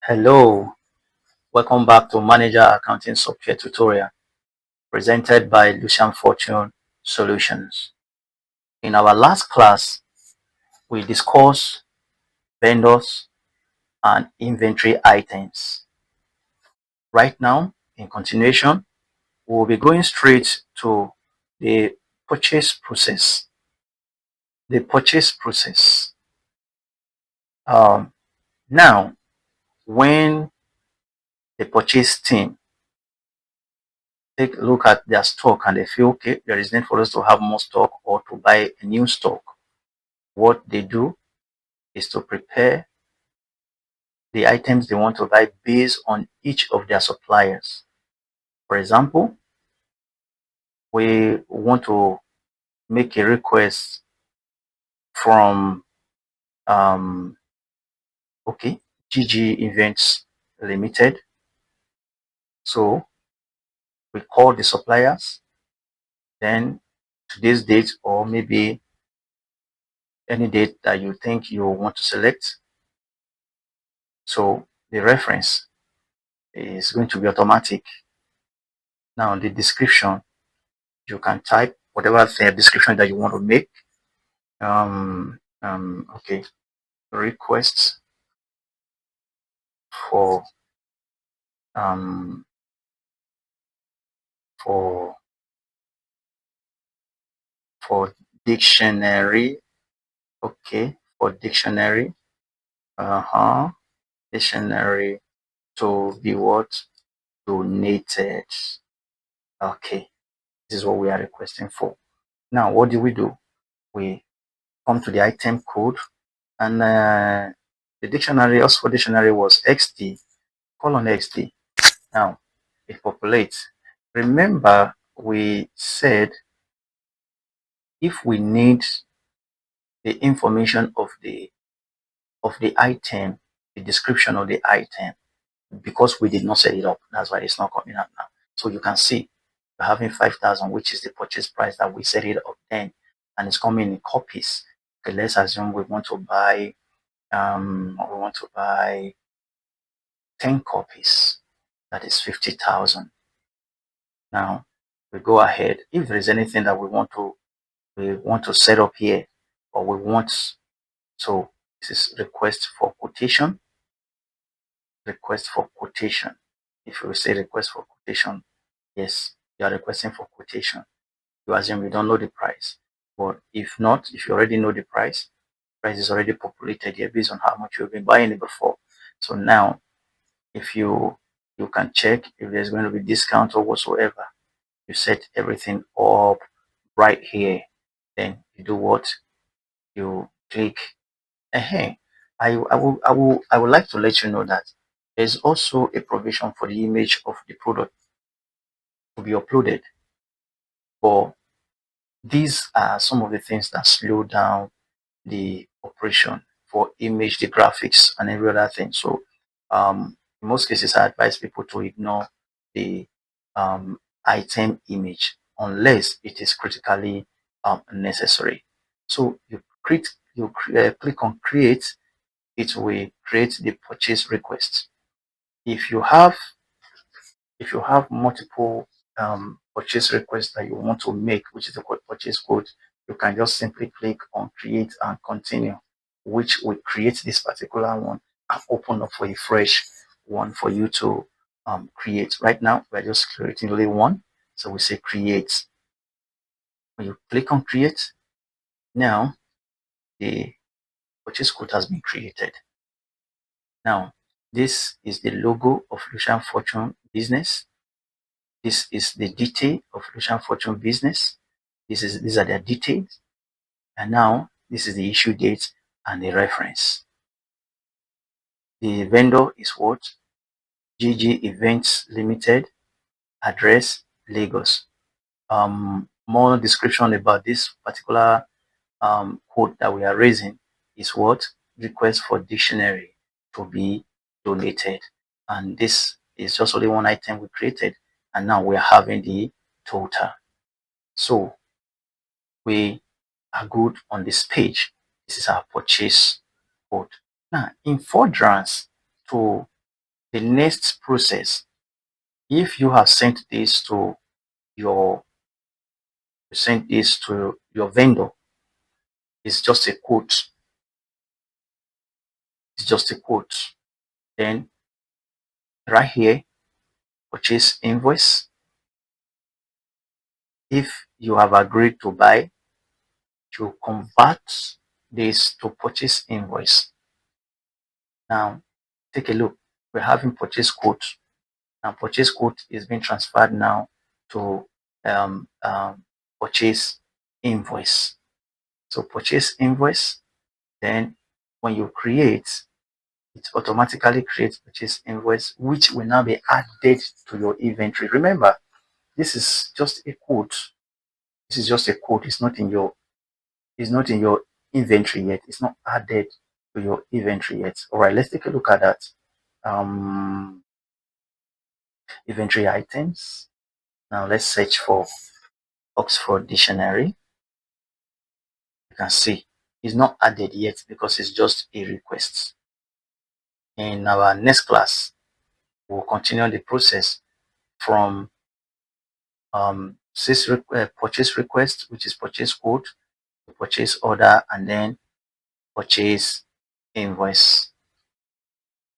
Hello, welcome back to Manager Accounting Software Tutorial presented by Lucian Fortune Solutions. In our last class, we discussed vendors and inventory items. Right now, in continuation, we will be going straight to the purchase process. The purchase process. Now, when the purchase team take a look at their stock and they feel, okay, there is need for us to have more stock or to buy a new stock, what they do is to prepare the items they want to buy based on each of their suppliers. For example, we want to make a request from okay, GG Events Limited. So we call the suppliers, then today's date or maybe any date that you think you want to select. So the reference is going to be automatic. Now the description, you can type whatever description that you want to make. Okay, requests for um for for dictionary. Okay, for dictionary. Dictionary to be what? Donated. Okay, this is what we are requesting for. Now, what do? We come to the item code, and the dictionary, Oxford Dictionary, was XD, colon XD. Now, it populates. Remember, we said if we need the information of the item, the description of the item, because we did not set it up, that's why it's not coming up now. So you can see we're having 5,000, which is the purchase price that we set it up then, and it's coming in copies. Okay, let's assume we want to buy 10 copies. That is 50,000. Now we go ahead. If there is anything that we want to set up here, or we want, so this is request for quotation. Request for quotation. If you say request for quotation, yes, you are requesting for quotation. You assume you don't know the price. But if not, if you already know the price is already populated here based on how much you've been buying it before. So now, if you can check if there's going to be discount or whatsoever, you set everything up right here. Then you do what? You click. I would like to let you know that there's also a provision for the image of the product to be uploaded. But these are some of the things that slow down the operation for image, the graphics, and every other thing. So in most cases, I advise people to ignore the item image unless it is critically necessary. So click on create. It will create the purchase request. If you have multiple purchase requests that you want to make, which is the purchase code, you can just simply click on create and continue, which will create this particular one and open up for a fresh one for you to create. Right now, we're just creating only one. So we say create. When you click on create, now the purchase code has been created. Now, this is the logo of Lucian Fortune Business. This is the detail of Lucian Fortune Business. These are their details. And now this is the issue date and the reference. The vendor is what? GG Events Limited, address Lagos. More description about this particular code that we are raising is what? Request for dictionary to be donated. And this is just only one item we created, and now we are having the total. So we are good on this page. This is our purchase code. Now, in furtherance to The next process, if you have sent this to your vendor, it's just a quote. It's just a quote. Then right here, purchase invoice. If you have agreed to buy, you convert this to purchase invoice. Now, take a look. We're having purchase quote. Now, purchase quote is being transferred now to um, um, purchase invoice. So, purchase invoice. Then, when you create, it automatically creates purchase invoice, which will now be added to your inventory. Remember, this is just a quote. This is just a quote. It's not in your inventory yet. It's not added to your inventory yet. All right, let's take a look at that. Inventory items. Now let's search for Oxford Dictionary. You can see it's not added yet because it's just a request. In our next class, we'll continue the process from purchase request, which is purchase quote, to purchase order, and then purchase invoice.